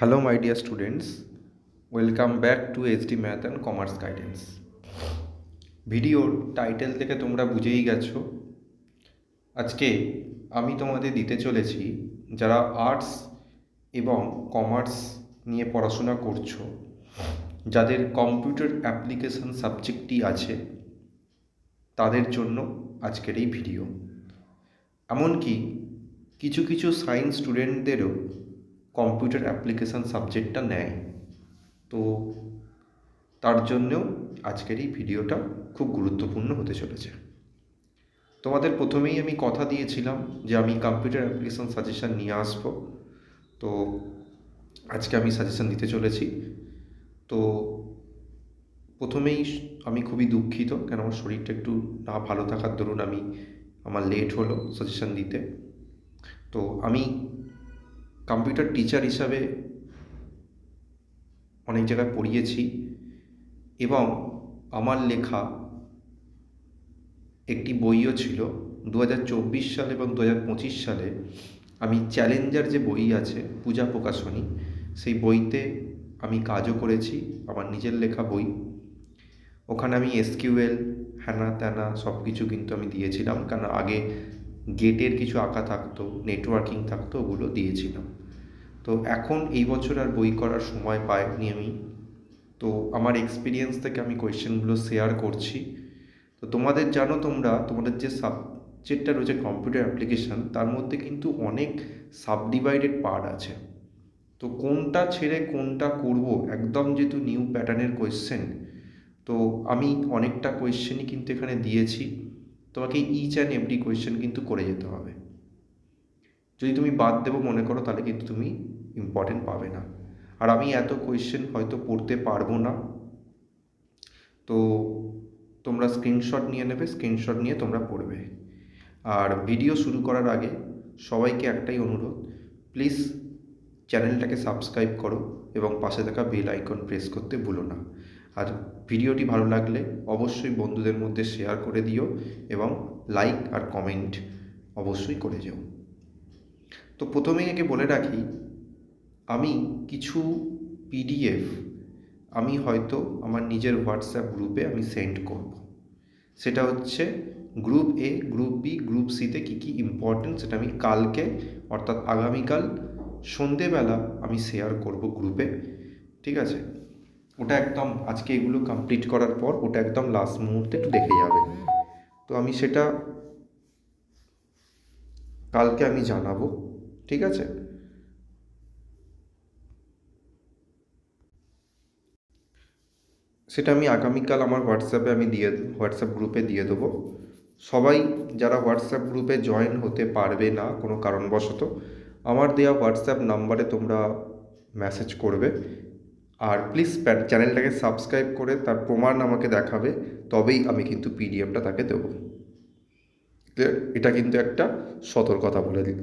Hello, my dear students. Welcome back to HD Math and Commerce Guidance. ভিডিওর title থেকে তোমরা বুঝেই গেছো আজকে আমি তোমাদের দিতে চলেছি যারা আর্টস এবং কমার্স নিয়ে পড়াশোনা করছো, যাদের কম্পিউটার অ্যাপ্লিকেশন সাবজেক্টটি আছে, তাদের জন্য আজকের এই ভিডিও। এমনকি কিছু কিছু সায়েন্স স্টুডেন্টদেরও কম্পিউটার অ্যাপ্লিকেশন সাবজেক্টটা নেয়, তো তার জন্যেও আজকের এই ভিডিওটা খুব গুরুত্বপূর্ণ হতে চলেছে। তোমাদের প্রথমেই আমি কথা দিয়েছিলাম যে আমি কম্পিউটার অ্যাপ্লিকেশন সাজেশান নিয়ে আসবো, তো আজকে আমি সাজেশান দিতে চলেছি। তো প্রথমেই আমি খুবই দুঃখিত, কেন আমার শরীরটা একটু না ভালো থাকার দরুন আমার লেট হলো সাজেশান দিতে। তো আমি কম্পিউটার টিচার হিসাবে অনেক জায়গায় পড়িয়েছি এবং আমার লেখা একটি বইও ছিল 2024 সালে এবং 2025 সালে। আমি চ্যালেঞ্জার যে বই আছে পূজা প্রকাশনী, সেই বইতে আমি কাজও করেছি, আমার নিজের লেখা বই। ওখানে আমি এসকিউএল হ্যানা ত্যানা সব কিছু কিন্তু আমি দিয়েছিলাম, কারণ আগে গেটের কিছু আঁকা থাকতো, নেটওয়ার্কিং থাকতো, ওগুলো দিয়েছিলাম। তো এখন এই বছর আর বই করার সময় পাইনি আমি, তো আমার এক্সপিরিয়েন্স থেকে আমি কোয়েশ্চেনগুলো শেয়ার করছি। তো তোমাদের জানো, তোমাদের যে সাবজেক্টটা রয়েছে কম্পিউটার অ্যাপ্লিকেশান, তার মধ্যে কিন্তু অনেক সাবডিভাইডেড পার্ট আছে। তো কোনটা ছেড়ে কোনটা করব, একদম যেহেতু নিউ প্যাটার্নের কোয়েশ্চেন, তো আমি অনেকটা কোয়েশ্চেনই কিন্তু এখানে দিয়েছি। তোমাকে ইচ অ্যান্ড এভরি কোয়েশ্চেন কিন্তু করে যেতে হবে। যদি তুমি বাদ দেবো মনে করো, তাহলে কিন্তু তুমি ইম্পর্টেন্ট পাবে না। আর আমি এত কোয়েশ্চেন হয়তো পড়তে পারবো না, তো তোমরা স্ক্রিনশট নিয়ে নেবে, স্ক্রিনশট নিয়ে তোমরা পড়বে। আর ভিডিও শুরু করার আগে সবাইকে একটাই অনুরোধ, প্লিজ চ্যানেলটাকে সাবস্ক্রাইব করো এবং পাশে থাকা বেল আইকন প্রেস করতে ভুলো না। আর ভিডিওটি ভালো লাগলে অবশ্যই বন্ধুদের মধ্যে শেয়ার করে দিও এবং লাইক আর কমেন্ট অবশ্যই করে যেও। তো প্রথমেই একে বলে রাখি, আমি কিছু পিডিএফ আমি হয়তো আমার নিজের হোয়াটসঅ্যাপ গ্রুপে আমি সেন্ড করব। সেটা হচ্ছে group A, group B, group সিতে কী কী ইম্পর্টেন্ট, সেটা আমি কালকে অর্থাৎ আগামীকাল সন্ধেবেলা আমি শেয়ার করব গ্রুপে, ঠিক আছে? ওটা একদম আজকে এগুলো কমপ্লিট করার পর ওটা একদম লাস্ট মুহূর্তে একটু দেখে যাবে। তো আমি সেটা কালকে আমি জানাবো, ঠিক আছে? সেটা আমি আগামীকাল আমার হোয়াটসঅ্যাপে হোয়াটসঅ্যাপ গ্রুপে দিয়ে দেবো। সবাই যারা হোয়াটসঅ্যাপ গ্রুপে জয়েন হতে পারবে না কোনো কারণবশত, আমার দেওয়া হোয়াটসঅ্যাপ নাম্বারে তোমরা মেসেজ করবে। আর প্লিজ চ্যানেলটাকে সাবস্ক্রাইব করে তার প্রমাণ আমাকে দেখাবে, তবেই আমি কিন্তু পিডিএফটা তাকে দেবো। এটা কিন্তু একটা সতর্কতা বলে দিই।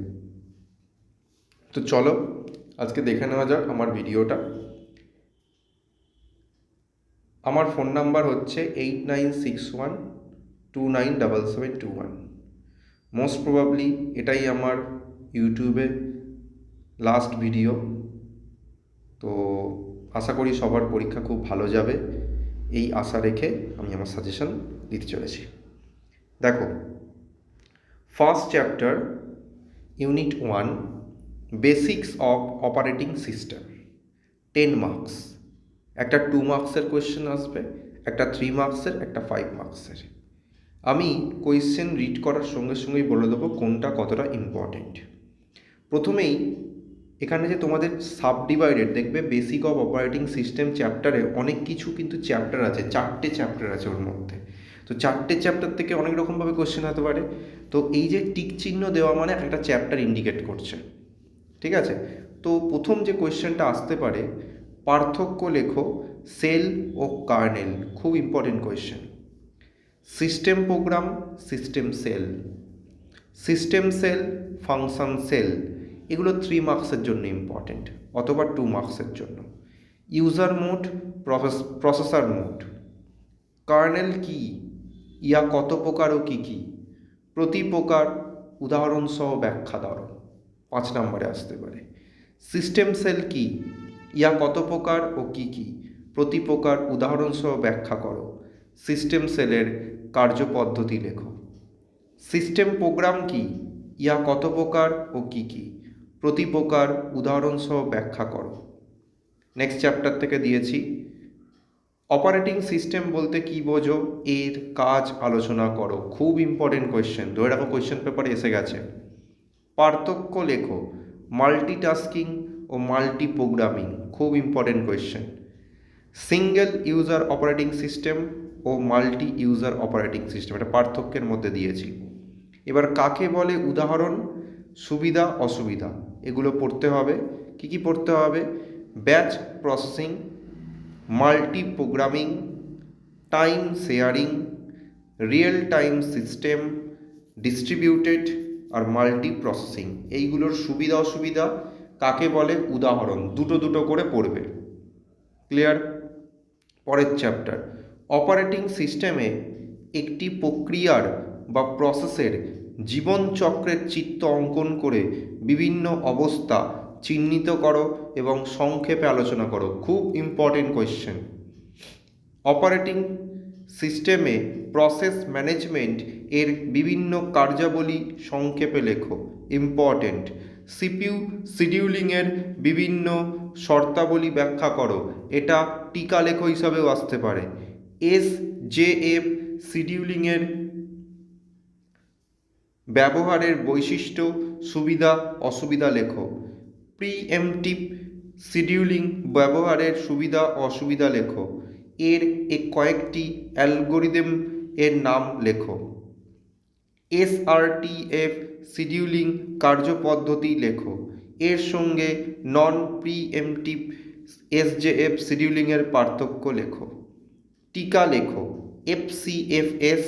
তো চলো আজকে দেখে নেওয়া যাক আমার ভিডিওটা। আমার ফোন নাম্বার হচ্ছে 8961297721। মোস্ট প্রবাবলি এটাই আমার ইউটিউবে লাস্ট ভিডিও। তো আশা করি সবার পরীক্ষা খুব ভালো যাবে, এই আশা রেখে আমি আমার সাজেশন দিতে চলেছি। দেখো, first chapter, unit 1, basics of operating system, 10 marks. একটা 2 মার্কসের কোয়েশ্চেন আসবে, একটা 3 মার্কসের, একটা 5 মার্কসের। আমি কোয়েশ্চেন রিড করার সঙ্গে সঙ্গেই বলে দেবো কোনটা কতটা ইম্পর্টেন্ট। প্রথমেই এখানে যে তোমাদের সাবডিভাইডেড দেখবে, বেসিক অফ অপারেটিং সিস্টেম চ্যাপ্টারে অনেক কিছু কিন্তু চ্যাপ্টার আছে, 4টে চ্যাপ্টার আছে ওর মধ্যে। তো 4টে চ্যাপ্টার থেকে অনেক রকমভাবে কোয়েশ্চেন হতে পারে। তো এই যে টিক চিহ্ন দেওয়া মানে একটা চ্যাপ্টার ইন্ডিকেট করছে, ঠিক আছে? তো প্রথম যে কোয়েশ্চেনটা আসতে পারে, পার্থক্য লেখো সেল ও কার্নেল। খুব important question. System program, system call, system call, function call, এগুলো 3 মার্কসের জন্য ইম্পর্টেন্ট, অথবা 2 মার্কসের জন্য। User mode, processor mode, kernel কি, ইয়া কত প্রকার ও কী কী, প্রতি প্রকার উদাহরণসহ ব্যাখ্যা দাও, 5 নম্বরে আসতে পারে। সিস্টেম সেল কি, ইহা কত প্রকার ও কি কি? প্রতি প্রকার উদাহরণসহ ব্যাখ্যা করো। সিস্টেম সেলের কার্যপদ্ধতি লেখো। সিস্টেম প্রোগ্রাম কি? ইহা কত প্রকার ও কি কি? প্রতি প্রকার উদাহরণসহ ব্যাখ্যা করো। নেক্সট চ্যাপ্টার থেকে দিয়েছি অপারেটিং সিস্টেম বলতে কি বোঝো, এর কাজ আলোচনা করো। খুব ইম্পর্টেন্ট কোয়েশ্চেন, ধরে রাখো কোয়েশ্চেন পেপারে এসে গেছে। পার্থক্য লেখো। মাল্টিটাস্কিং ও মাল্টি প্রোগ্রামিং, খুব important question. Single user operating system ও মাল্টি ইউজার অপারেটিং সিস্টেম, এটা পার্থক্যের মধ্যে দিয়েছি। এবার কাকে বলে উদাহরণ, সুবিধা অসুবিধা এগুলো পড়তে হবে। কি কি পড়তে হবে? Batch processing, multi programming, time sharing, real time system, distributed আর মাল্টি প্রসেসিং, এইগুলোর সুবিধা অসুবিধা কাকে বলে উদাহরণ, দুটো দুটো করে পড়বে। ক্লিয়ার? পরের চ্যাপ্টার অপারেটিং সিস্টেমে একটি প্রক্রিয়ার বা প্রসেসের জীবনচক্রের চিত্র অঙ্কন করে বিভিন্ন অবস্থা চিহ্নিত করো এবং সংক্ষেপে আলোচনা করো। খুব ইম্পর্টেন্ট কোয়েশ্চেন। অপারেটিং সিস্টেমে প্রসেস ম্যানেজমেন্ট এর বিভিন্ন কার্যাবলী সংক্ষেপে লেখো। ইম্পর্টেন্ট। সিপিইউ শিডিউলিংয়ের বিভিন্ন শর্তাবলী ব্যাখ্যা করো, এটা টিকা লেখ হিসাবেও আসতে পারে। এসজেএফ শিডিউলিংয়ের ব্যবহারের বৈশিষ্ট্য, সুবিধা অসুবিধা লেখো। প্রিএমটিভ শিডিউলিং ব্যবহারের সুবিধা অসুবিধা লেখো। এর কয়েকটি অ্যালগোরিদম এর নাম লেখো। এসআরটিএফ শিডিউলিং কার্যপদ্ধতি লেখো। এর সঙ্গে নন প্রিএমটিভ এসজেএফ শিডিউলিংয়ের পার্থক্য লেখো। টিকা লেখো। FCFS,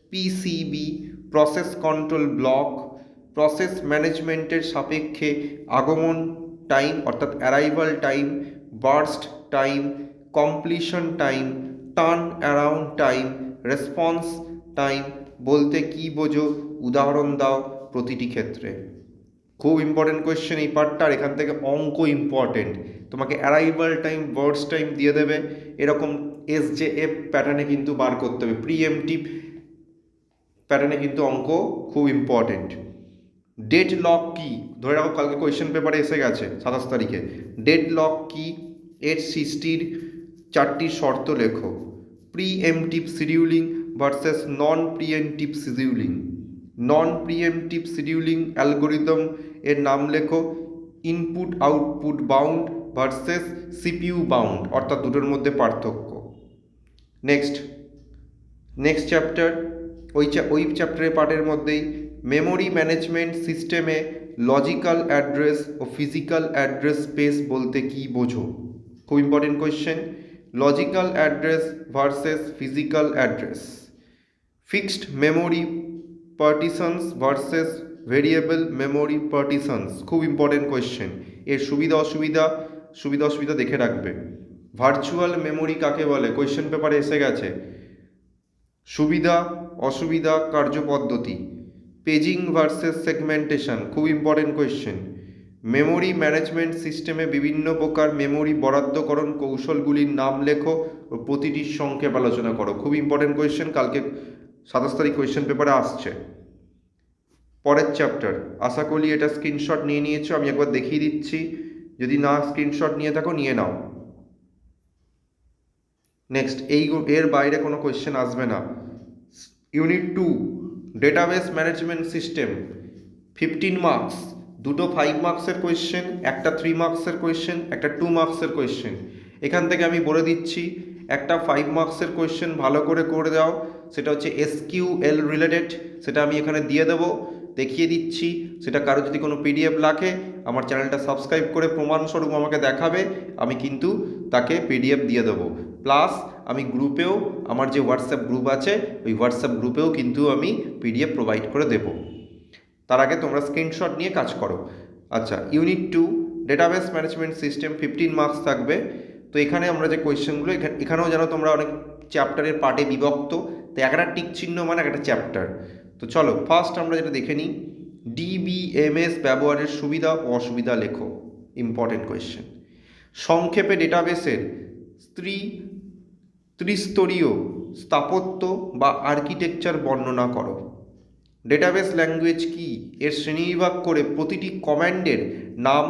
PCB, process control block, process ম্যানেজমেন্টের সাপেক্ষে আগমন টাইম অর্থাৎ arrival time, burst time, completion time, turn around time, response time বলতে কি বোঝো, উদাহরণ দাও প্রতিটি ক্ষেত্রে। খুব ইম্পর্টেন্ট কোয়েশ্চেন এই পার্টটা, আর এখান থেকে অঙ্ক ইম্পর্টেন্ট। তোমাকে অ্যারাইভাল টাইম, বার্স্ট টাইম দিয়ে দেবে, এরকম এসজেএফ প্যাটার্নে কিন্তু বার করতে হবে। প্রিএমটিভ প্যাটার্নে কিন্তু অঙ্ক খুব ইম্পর্টেন্ট। ডেড লক কি? ধরে রাখো কালকে কোয়েশ্চেন পেপারে এসে গেছে 27 তারিখে। ডেড লক কি? এর সৃষ্টির 4টি শর্ত লেখো। Preemptive scheduling versus non preemptive scheduling. Non preemptive scheduling algorithm এর নাম লেখো। Input output bound versus CPU bound, অর্থাৎ দুটোর মধ্যে পার্থক্য। নেক্সট চ্যাপ্টার, ওই চ্যাপ্টারের পার্টের মধ্যেই মেমোরি ম্যানেজমেন্ট সিস্টেমে লজিক্যাল অ্যাড্রেস ও ফিজিক্যাল অ্যাড্রেস স্পেস বলতে কি বোঝো। খুব important question. Logical address versus physical address. Fixed memory partitions versus variable memory partitions, খুব ইম্পর্টেন্ট কোয়েশ্চেন। এর সুবিধা অসুবিধা দেখে রাখবে। ভার্চুয়াল মেমোরি কাকে বলে? কোয়েশ্চেন পেপারে এসে গেছে। সুবিধা অসুবিধা কার্যপদ্ধতি। পেজিং ভার্সেস সেগমেন্টেশন, খুব ইম্পর্টেন্ট কোয়েশ্চেন। মেমোরি ম্যানেজমেন্ট সিস্টেমে বিভিন্ন প্রকার মেমোরি বরাদ্দকরণ কৌশলগুলির নাম লেখো ও প্রতিটির সংক্ষেপ আলোচনা করো। খুব ইম্পর্টেন্ট কোয়েশ্চেন, কালকে 27 তারিখ কোয়েশ্চেন পেপারে আসছে। পরের চ্যাপ্টার, আশা করি এটা স্ক্রিনশট নিয়ে নিয়েছো, আমি একবার দেখিয়ে দিচ্ছি, যদি না স্ক্রিনশট নিয়ে থাকো নিয়ে নাও। নেক্সট, এর বাইরে কোনো কোয়েশ্চেন আসবে না। Unit 2 database management system, 15 marks, দুটো 5 মার্কসের কোয়েশ্চেন, একটা 3 মার্কসের কোয়েশ্চেন, একটা 2 মার্কসের কোয়েশ্চেন। এখান থেকে আমি বলে দিচ্ছি, একটা 5 মার্কসের কোয়েশ্চেন ভালো করে দাও, সেটা হচ্ছে এসকিউএল রিলেটেড, সেটা আমি এখানে দিয়ে দেবো, দেখিয়ে দিচ্ছি। সেটা কারো যদি কোনো পিডিএফ লাগে আমার চ্যানেলটা সাবস্ক্রাইব করে প্রমাণস্বরূপ আমাকে দেখাবে, আমি কিন্তু তাকে পিডিএফ দিয়ে দেবো। প্লাস আমি গ্রুপেও, আমার যে হোয়াটসঅ্যাপ গ্রুপ আছে ওই হোয়াটসঅ্যাপ গ্রুপেও কিন্তু আমি পিডিএফ প্রোভাইড করে দেবো। তার আগে তোমরা স্ক্রিনশট নিয়ে কাজ করো। আচ্ছা, unit 2 database management system, 15 marks থাকবে। তো এখানে আমরা যে কোয়েশ্চেনগুলো, এখানেও যেন তোমরা অনেক চ্যাপ্টারের পার্টে বিভক্ত, তো একটা টিক চিহ্ন মানে একটা চ্যাপ্টার। তো চলো ফার্স্ট আমরা যেটা দেখে নিই, ডিবিএমএস ব্যবহারের সুবিধা ও অসুবিধা লেখো। Important question. সংক্ষেপে ডেটাবেসের ত্রিস্তরীয় স্থাপত্য বা আর্কিটেকচার বর্ণনা করো। ডেটাবেস ল্যাঙ্গুয়েজ কি, এর শ্রেণীবিভাগ করে প্রতিটি কমান্ডের নাম,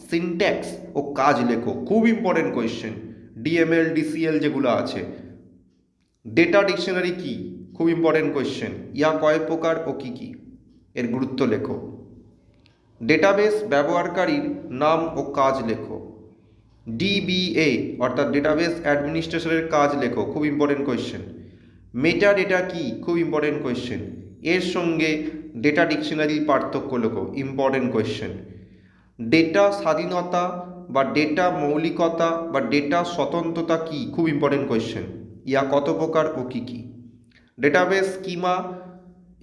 সিনট্যাক্স ও কাজ লেখো। খুব ইম্পর্টেন্ট কোয়েশ্চেন, ডিএমএল ডিসিএল যেগুলো আছে। ডেটা ডিকশনারি কি, খুব ইম্পর্টেন্ট কোয়েশ্চেন, ইয়া কয় প্রকার ও কি কি, এর গুরুত্ব লেখো। ডেটাবেস ব্যবহারকারীর নাম ও কাজ লেখো। ডিবিএ অর্থাৎ ডেটাবেস অ্যাডমিনিস্ট্রেশনের কাজ লেখো, খুব ইম্পর্টেন্ট কোয়েশ্চেন। মেটা ডেটা কি, খুব ইম্পর্টেন্ট কোয়েশ্চেন, এর সঙ্গে ডেটা ডিকশনারির পার্থক্য লেখো, ইম্পর্টেন্ট কোয়েশ্চেন। ডেটা স্বাধীনতা বা ডেটা মৌলিকতা বা ডেটা স্বতন্ত্রতা কি, খুব ইম্পর্টেন্ট কোয়েশ্চেন, ইয়া কত প্রকার ও কি কি। ডেটাবেস স্কিমা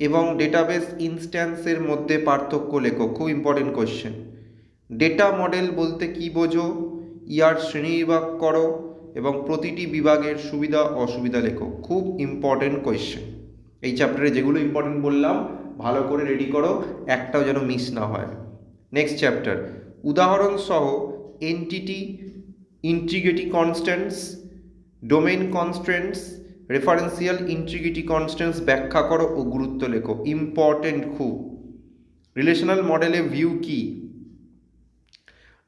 এবং ডেটাবেস ইনস্ট্যান্সের মধ্যে পার্থক্য লেখো, খুব ইম্পর্টেন্ট কোয়েশ্চেন। ডেটা মডেল বলতে কি বোঝো, ইয়ার শ্রেণীবিভাগ করো এবং প্রতিটি বিভাগের সুবিধা অসুবিধা লেখো, খুব ইম্পর্টেন্ট কোয়েশ্চেন। এই চ্যাপ্টারে যেগুলো ইম্পর্টেন্ট বললাম ভালো করে রেডি করো, একটাও যেন মিস না হয়। নেক্সট চ্যাপ্টার, উদাহরণ সহ entity integrity constants, domain constants, referential integrity constants ব্যাখ্যা করো ও গুরুত্ব লেখো, ইম্পর্টেন্ট খুব। রিলেশনাল মডেলে ভিউ কি,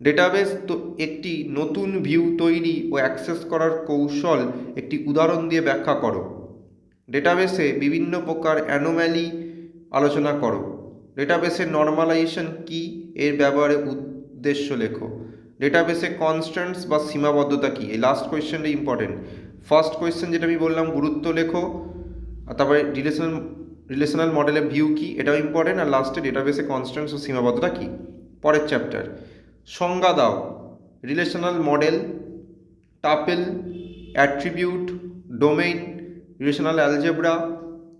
ডেটাবেস তো একটি নতুন ভিউ তৈরি ও অ্যাক্সেস করার কৌশল একটি উদাহরণ দিয়ে ব্যাখ্যা করো। ডেটাবেসে বিভিন্ন প্রকার অ্যানোম্যালি আলোচনা করো। ডেটাবেসের নর্মালাইজেশন কি, এর ব্যবহারের উদ্দেশ্য লেখো। ডেটাবেসে কনস্ট্যান্টস বা সীমাবদ্ধতা কি, এই লাস্ট কোয়েশ্চেনটা ইম্পর্টেন্ট। ফার্স্ট কোয়েশ্চেন যেটা আমি বললাম গুরুত্ব লেখো, আর তারপরে রিলেশনাল মডেলে ভিউ কি, এটাও ইম্পর্টেন্ট, আর লাস্টে ডেটাবেসে কনস্ট্যান্টস ও সীমাবদ্ধতা কি। পরের চ্যাপ্টার, সংজ্ঞা দাও। Relational model, tuple, attribute, domain, relational algebra,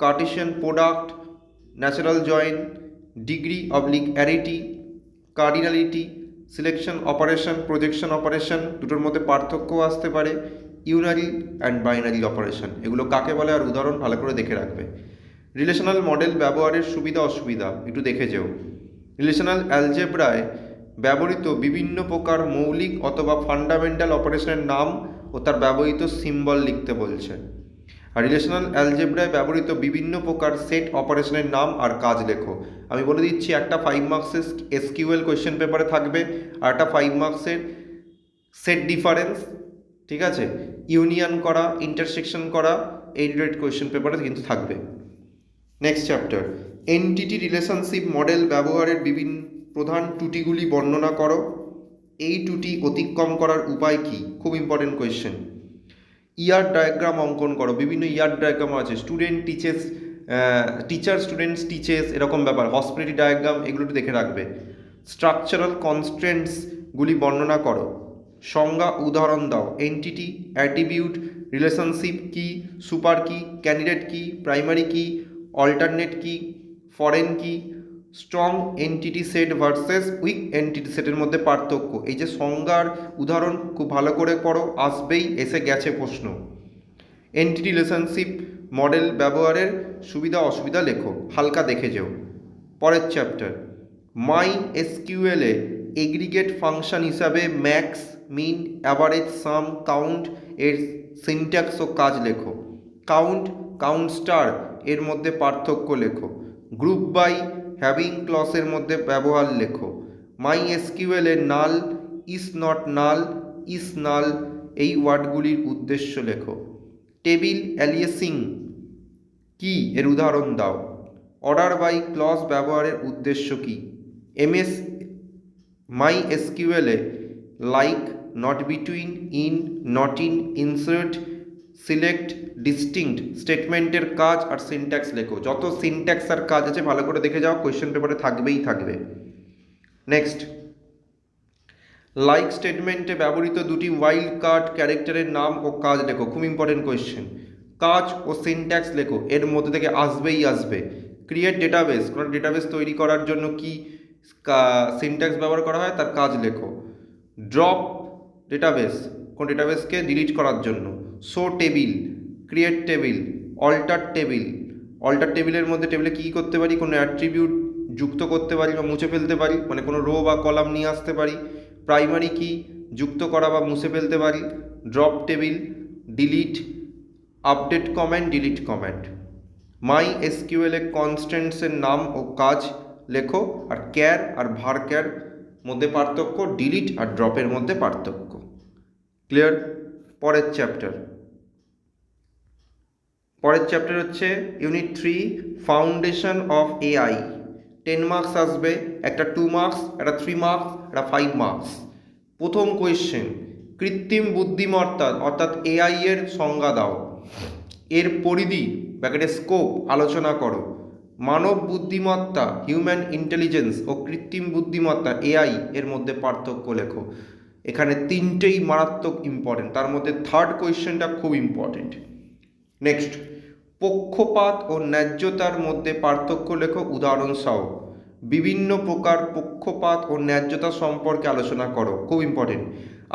cartesian product, natural join, degree oblique arity, cardinality, selection operation, projection operation, দুটোর মধ্যে পার্থক্য আসতে পারে, ইউনারি অ্যান্ড বাইনারি অপারেশন, এগুলো কাকে বলে আর উদাহরণ ভালো করে দেখে রাখবে। রিলেশনাল মডেল ব্যবহারের সুবিধা অসুবিধা একটু দেখে যেও। রিলেশনাল অ্যালজেব্রায় ব্যবহৃত বিভিন্ন প্রকার মৌলিক অথবা ফান্ডামেন্টাল অপারেশনের নাম ও তার ব্যবহৃত সিম্বল লিখতে বলছে। আর রিলেশনাল অ্যালজেব্রায় ব্যবহৃত বিভিন্ন প্রকার সেট অপারেশনের নাম আর কাজ লেখো। আমি বলে দিচ্ছি, একটা 5 মার্কসের এসকিউএল কোয়েশ্চেন পেপারে থাকবে, আর একটা 5 মার্কসের সেট ডিফারেন্স, ঠিক আছে, ইউনিয়ন করা, ইন্টারসেকশন করা, এই রিলেটেড কোয়েশ্চেন পেপারে কিন্তু থাকবে। Next chapter, entity relationship model ব্যবহারের বিভিন্ন প্রধান ত্রুটিগুলি বর্ণনা করো। এই ত্রুটি অতিক্রম করার উপায় কী, খুব ইম্পর্টেন্ট কোয়েশ্চেন। ইয়ার ডায়াগ্রাম অঙ্কন করো, বিভিন্ন ইয়ার ডায়াগ্রাম আছে, student teaches, teacher students teaches, এরকম ব্যাপার, হসপিটালিটি ডায়াগ্রাম, এগুলো একটু দেখে রাখবে। স্ট্রাকচারাল কনস্ট্রেন্টসগুলি বর্ণনা করো। সংজ্ঞা উদাহরণ দাও। এন্টিটি, অ্যাট্রিবিউট, রিলেশনশিপ কি, super key, candidate key, primary key, alternate key, foreign key, strong entity set versus weak entity সেটের মধ্যে পার্থক্য। এই যে সংজ্ঞার উদাহরণ খুব ভালো করে পড়ো, আসবেই, এসে গেছে প্রশ্ন। এন্টিটি রিলেশনশিপ মডেল ব্যবহারের সুবিধা অসুবিধা লেখো, হালকা দেখে যেও। পরের চ্যাপ্টার, মাই এসকিউএলে এগ্রিগেট ফাংশন হিসাবে ম্যাক্স, মিন, অ্যাভারেজ, সাম, কাউন্ট এর সিনট্যাক্স ও কাজ লেখো। কাউন্ট, কাউন্ট স্টার এর মধ্যে পার্থক্য লেখো। গ্রুপ বাই, হ্যাভিং ক্লসের মধ্যে ব্যবহার লেখো। মাই এসকিউএল এর null, is not null, is null এই ওয়ার্ডগুলির উদ্দেশ্য লেখো। টেবিল অ্যালিয়াসিং কি, এর উদাহরণ দাও। অর্ডার বাই ক্লজ ব্যবহারের উদ্দেশ্য কি। এমএস মাই এসকিউএলে like, not between, in, not in, insert, select, distinct স্টেটমেন্টের কাজ আর সিনট্যাক্স লেখো। যত সিনট্যাক্স আর কাজ আছে ভালো করে দেখে যাও, কোয়েশ্চেন পেপারে থাকবেই থাকবে। নেক্সট, লাইক স্টেটমেন্টে ব্যবহৃত দুটি ওয়াইল্ড কার্ড ক্যারেক্টারের নাম ও কাজ লেখো, খুব ইম্পর্টেন্ট কোয়েশ্চেন। কাজ ও সিনট্যাক্স লেখো, এর মধ্যে থেকে আসবেই আসবে। ক্রিয়েট ডেটাবেস, কোনো ডেটাবেস তৈরি করার জন্য কি সিনট্যাক্স ব্যবহার করা হয় তার কাজ লেখো। ড্রপ ডেটাবেস, কোন ডেটাবেসকে ডিলিট করার জন্য। Show table, create table, alter table, alter টেবিলের মধ্যে টেবিলে কী করতে পারি, কোনো অ্যাট্রিবিউট যুক্ত করতে পারি বা মুছে ফেলতে পারি, মানে কোনো রো বা কলাম নিয়ে আসতে পারি। প্রাইমারি কি, যুক্ত করা বা মুছে ফেলতে পারি, drop table, delete, update comment, delete comment. My SQL এ কনস্ট্যান্টসের নাম ও কাজ লেখো, আর ক্যার আর ভারক্যার মধ্যে পার্থক্য, ডিলিট আর ড্রপের মধ্যে পার্থক্য। ক্লিয়ার? পরের চ্যাপ্টার হচ্ছে unit 3 foundation of AI. 10 marks আসবে, একটা 2 মার্কস, একটা 3 মার্কস, একটা 5 মার্কস। প্রথম কোয়েশ্চেন, কৃত্রিম বুদ্ধিমত্তা অর্থাৎ এআই এর সংজ্ঞা দাও, এর পরিধি ব্র্যাকেটে স্কোপ আলোচনা করো, মানব বুদ্ধিমত্তা হিউম্যান ইন্টেলিজেন্স ও কৃত্রিম বুদ্ধিমত্তা এআই এর মধ্যে পার্থক্য লেখো। এখানে তিনটেই মারাত্মক ইম্পর্টেন্ট, তার মধ্যে থার্ড কোয়েশ্চেনটা খুব ইম্পর্টেন্ট। নেক্সট, পক্ষপাত ও ন্যায্যতার মধ্যে পার্থক্য লেখো উদাহরণ সহ। বিভিন্ন প্রকার পক্ষপাত ও ন্যায্যতা সম্পর্কে আলোচনা করো, খুব ইম্পর্টেন্ট।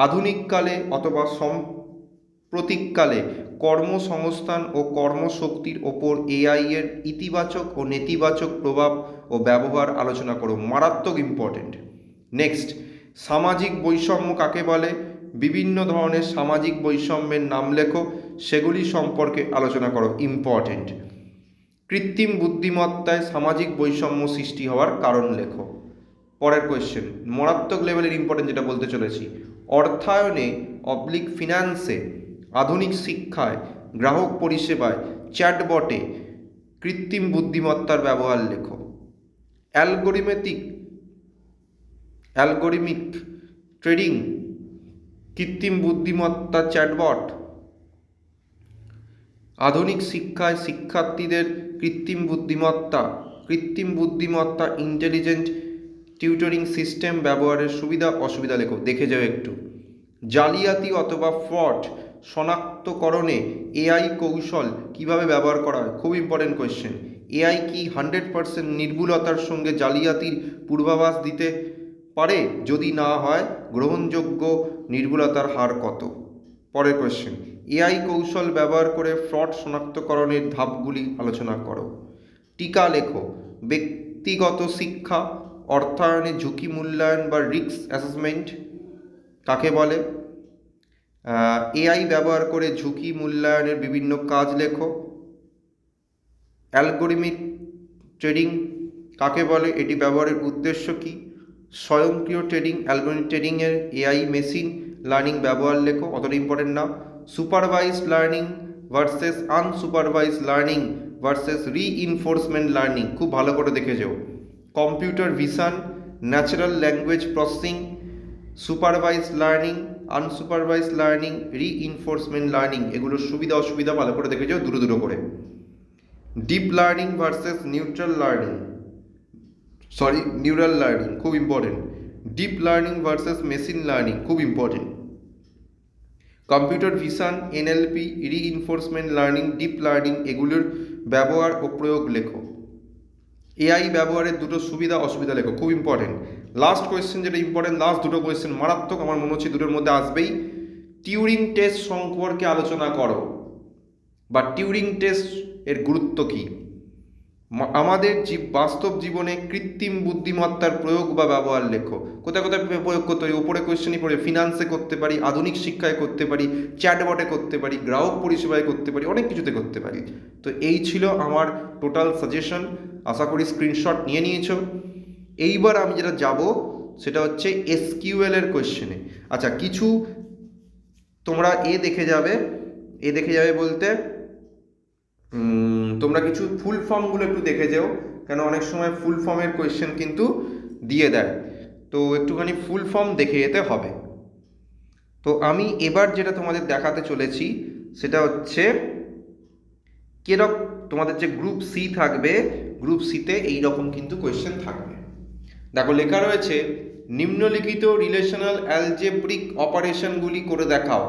আধুনিককালে অথবা সাম্প্রতিককালে কর্মসংস্থান ও কর্মশক্তির ওপর এআই এর ইতিবাচক ও নেতিবাচক প্রভাব ও ব্যবহার আলোচনা করো, মারাত্মক ইম্পর্টেন্ট। নেক্সট, সামাজিক বৈষম্য কাকে বলে, বিভিন্ন ধরনের সামাজিক বৈষম্যের নাম লেখো, সেগুলি সম্পর্কে আলোচনা করো, ইম্পর্টেন্ট। কৃত্রিম বুদ্ধিমত্তায় সামাজিক বৈষম্য সৃষ্টি হওয়ার কারণ লেখো। পরের কোয়েশ্চেন, মারাত্মক লেভেলের ইম্পর্টেন্ট যেটা বলতে চলেছি, অর্থায়নে ফিন্যান্সে, আধুনিক শিক্ষায়, গ্রাহক পরিষেবায়, চ্যাটবটে কৃত্রিম বুদ্ধিমত্তার ব্যবহার লেখো। অ্যালগোরিমিক ট্রেডিং, কৃত্রিম বুদ্ধিমত্তা, চ্যাটবট। আধুনিক শিক্ষায় শিক্ষার্থীদের কৃত্রিম বুদ্ধিমত্তা ইন্টেলিজেন্ট টিউটরিং সিস্টেম ব্যবহারের সুবিধা অসুবিধা লেখো, দেখে যাও একটু। জালিয়াতি অথবা ফ্রড শনাক্তকরণে এআই কৌশল কিভাবে ব্যবহার করা হয়, খুব ইম্পর্টেন্ট কোয়েশ্চেন। এআই কি 100% নির্ভুলতার সঙ্গে জালিয়াতির পূর্বাভাস দিতে পারে? যদি না হয়, গ্রহণযোগ্য নির্ভুলতার হার কত? পরের কোয়েশ্চেন, এআই কৌশল ব্যবহার করে ফ্রড শনাক্তকরণের ধাপগুলি আলোচনা করো। টিকা লেখো। ব্যক্তিগত শিক্ষা, অর্থায়নে ঝুঁকি মূল্যায়ন বা রিস্ক অ্যাসেসমেন্ট কাকে বলে? এআই ব্যবহার করে ঝুঁকি মূল্যায়নের বিভিন্ন কাজ লেখো। অ্যালগোরিমিক ট্রেডিং কাকে বলে, এটি ব্যবহারের উদ্দেশ্য কী? স্বয়ংক্রিয় ট্রেডিং, অ্যালগোরিমিক ট্রেডিংয়ের এআই মেশিন লার্নিং ব্যবহার লেখো, অতটা ইম্পর্টেন্ট না। Supervised learning versus unsupervised learning versus reinforcement learning, খুব ভালো করে দেখে যাও। Computer vision, natural language processing, supervised learning, unsupervised learning, reinforcement learning, এগুলোর সুবিধা অসুবিধা ভালো করে দেখে যাও দুটো করে। Deep learning versus neural learning, খুব important. Deep learning versus machine learning, খুব important. Computer vision, NLP, reinforcement learning, deep learning, এগুলোর ব্যবহার ও প্রয়োগ লেখো। এআই ব্যবহারের দুটো সুবিধা অসুবিধা লেখো, খুব ইম্পর্টেন্ট। লাস্ট কোয়েশ্চেন যেটা ইম্পর্টেন্ট, লাস্ট দুটো কোয়েশ্চেন মারাত্মক, আমার মনে হচ্ছে দুটোর মধ্যে আসবেই। টিউরিং টেস্ট সম্পর্কে আলোচনা করো, বা টিউরিং টেস্ট এর গুরুত্ব কী। আমাদের বাস্তব জীবনে কৃত্রিম বুদ্ধিমত্তার প্রয়োগ বা ব্যবহার লেখো। কোথায় কোথায় প্রয়োগ করতে পারি, ওপরে কোয়েশ্চেনই পড়ে, ফিনান্সে করতে পারি, আধুনিক শিক্ষায় করতে পারি, চ্যাটবটে করতে পারি, গ্রাহক পরিষেবায় করতে পারি, অনেক কিছুতে করতে পারি। তো এই ছিল আমার টোটাল সাজেশন, আশা করি স্ক্রিনশট নিয়ে নিয়েছো। এইবার আমি যেটা যাব সেটা হচ্ছে এসকিউএল এর কোয়েশ্চেনে। আচ্ছা, কিছু তোমরা দেখে যাবে বলতে তোমরা কিছু ফুল ফর্মগুলো একটু দেখে যাও, কেন অনেক সময় ফুল ফর্মের কোয়েশ্চেন কিন্তু দিয়ে দেয়, তো একটুখানি ফুল ফর্ম দেখে যেতে হবে। তো আমি এবার যেটা তোমাদের দেখাতে চলেছি সেটা হচ্ছে তোমাদের যে গ্রুপ সি থাকবে, গ্রুপ সিতে এইরকম কিন্তু কোয়েশ্চেন থাকবে। দেখো, লেখা রয়েছে নিম্নলিখিত রিলেশনাল অ্যালজেব্রিক অপারেশনগুলি করে দেখাও।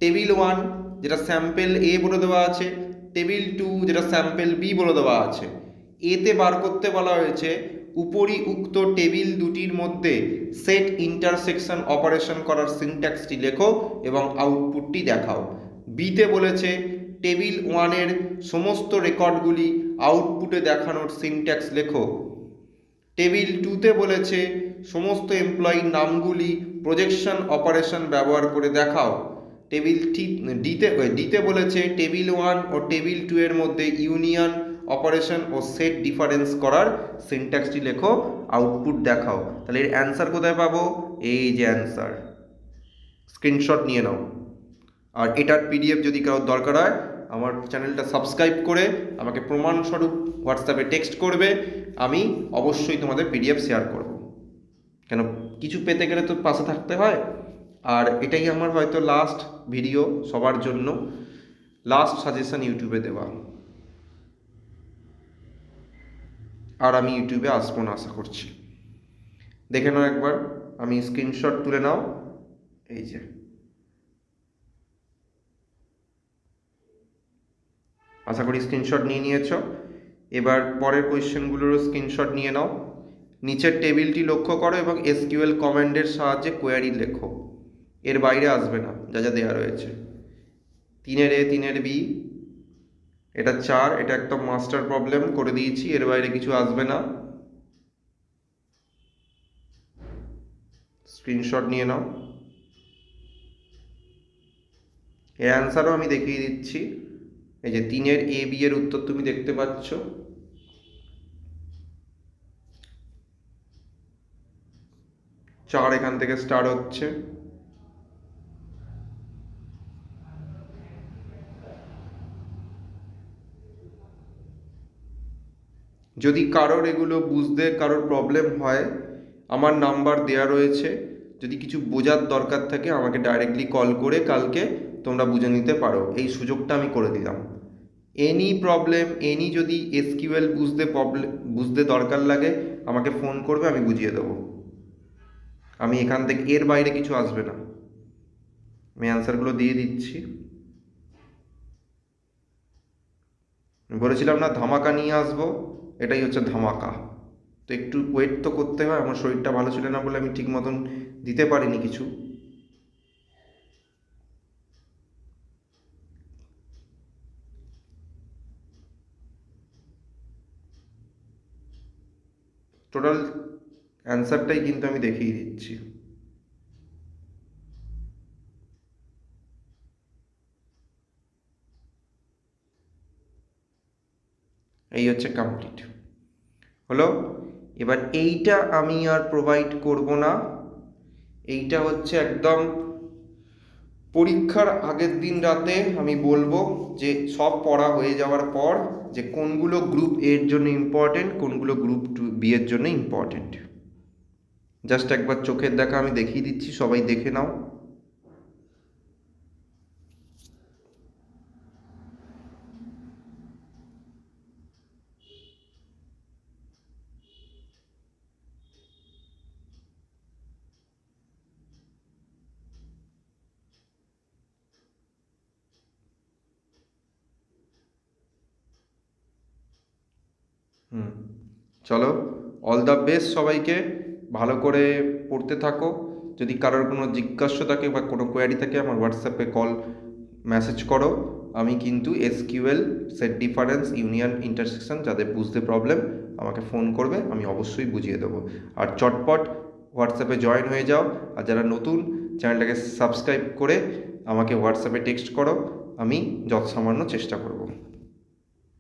টেবিল 1 যেটা স্যাম্পেল এ বলে দেওয়া আছে, টেবিল 2 যেটা স্যাম্পেল বি বলে দেওয়া আছে। এতে বার করতে বলা হয়েছে উপরি উক্ত টেবিল দুটির মধ্যে সেট ইন্টারসেকশন অপারেশন করার সিনট্যাক্সটি লেখো এবং আউটপুটটি দেখাও। বিতে বলেছে টেবিল 1 সমস্ত রেকর্ডগুলি আউটপুটে দেখানোর সিনট্যাক্স লেখো। টেবিল 2তে বলেছে সমস্ত এমপ্লয়ির নামগুলি প্রজেকশন অপারেশন ব্যবহার করে দেখাও। টেবিল ডিতে বলেছে টেবিল 1 ও টেবিল 2 এর মধ্যে ইউনিয়ন অপারেশন ও সেট ডিফারেন্স করার সিনট্যাক্সটি লেখো, আউটপুট দেখাও। তাহলে এর অ্যান্সার কোথায় পাবো? এই যে অ্যান্সার, স্ক্রিনশট নিয়ে নাও। আর এটার পিডিএফ যদি কারোর দরকার হয় আমার চ্যানেলটা সাবস্ক্রাইব করে আমাকে প্রমাণস্বরূপ হোয়াটসঅ্যাপে টেক্সট করবে, আমি অবশ্যই তোমাদের পিডিএফ শেয়ার করব। কেন, কিছু পেতে গেলে তো পাশে থাকতে হয়। আর এটাই আমার হয়তো লাস্ট ভিডিও সবার জন্য, লাস্ট সাজেশন ইউটিউবে দেওয়া। আর আমি ইউটিউবে আসবো না আশা করছি। দেখে নাও একবার, আমি স্ক্রিনশট তুলে নাও, এই যে আশা করি স্ক্রিনশট নিয়ে নিয়েছো। এবার পরের কোয়েশ্চেনগুলোরও স্ক্রিনশট নিয়ে নাও। নিচের টেবিলটি লক্ষ্য করো এবং এসকিউএল কমান্ডের সাহায্যে কোয়ারি লেখো। এর বাইরে আসবে না যা যা দেওয়া রয়েছে। 3-এর A 3-এর B, এটা 4, এটা একদম মাস্টার প্রবলেম করে দিয়েছি, এর বাইরে কিছু আসবে না। স্ক্রিনশট নিয়ে নাও। এর অ্যান্সারও আমি দেখিয়ে দিচ্ছি। এই যে 3-এর A B এর উত্তর তুমি দেখতে পাচ্ছ। 4 এখান থেকে স্টার্ট হচ্ছে। যদি কারোর এগুলো বুঝতে কারোর প্রবলেম হয়, আমার নাম্বার দেওয়া রয়েছে, যদি কিছু বোঝার দরকার থাকে আমাকে ডাইরেক্টলি কল করে কালকে তোমরা বুঝে নিতে পারো, এই সুযোগটা আমি করে দিলাম। এনি প্রবলেম, এনি যদি এসকিউএল বুঝতে দরকার লাগে আমাকে ফোন করবে, আমি বুঝিয়ে দেবো। আমি এখান থেকে এর বাইরে কিছু আসবে না। আমি অ্যান্সারগুলো দিয়ে দিচ্ছি। বলেছিলাম না ধামাকা নিয়ে আসবো, এটাই হচ্ছে ধামাকা। তো একটু ওয়েট তো করতে হয়, আমার শরীরটা ভালো ছিল না বলে আমি ঠিক মতন দিতে পারিনি কিছু। টোটাল অ্যান্সারটাই কিন্তু আমি দেখিয়ে দিচ্ছি। এই হচ্ছে কমপ্লিট হলো। এবার এইটা আমি আর প্রোভাইড করব না, এইটা হচ্ছে একদম পরীক্ষার আগের দিন রাতে আমি বলবো, যে সব পড়া হয়ে যাওয়ার পর, যে কোনগুলো গ্রুপ এর জন্য ইম্পর্টেন্ট, কোনগুলো গ্রুপ বি এর জন্য ইম্পর্টেন্ট। জাস্ট একবার চোখের দেখা আমি দেখিয়ে দিচ্ছি, সবাই দেখে নাও। চলো, অল দ্য বেস্ট সবাইকে, ভালো করে পড়তে থাকো। যদি কারোর কোনো জিজ্ঞাসা থাকে বা কোনো কোয়ারি থাকে আমার হোয়াটসঅ্যাপে কল মেসেজ করো। আমি কিন্তু SQL set difference union intersection যাদের বুঝতে প্রবলেম আমাকে ফোন করবে, আমি অবশ্যই বুঝিয়ে দেবো। আর চটপট হোয়াটসঅ্যাপে জয়েন হয়ে যাও। আর যারা নতুন, চ্যানেলটাকে সাবস্ক্রাইব করে আমাকে হোয়াটসঅ্যাপে টেক্সট করো, আমি যৎসামান্য চেষ্টা করব।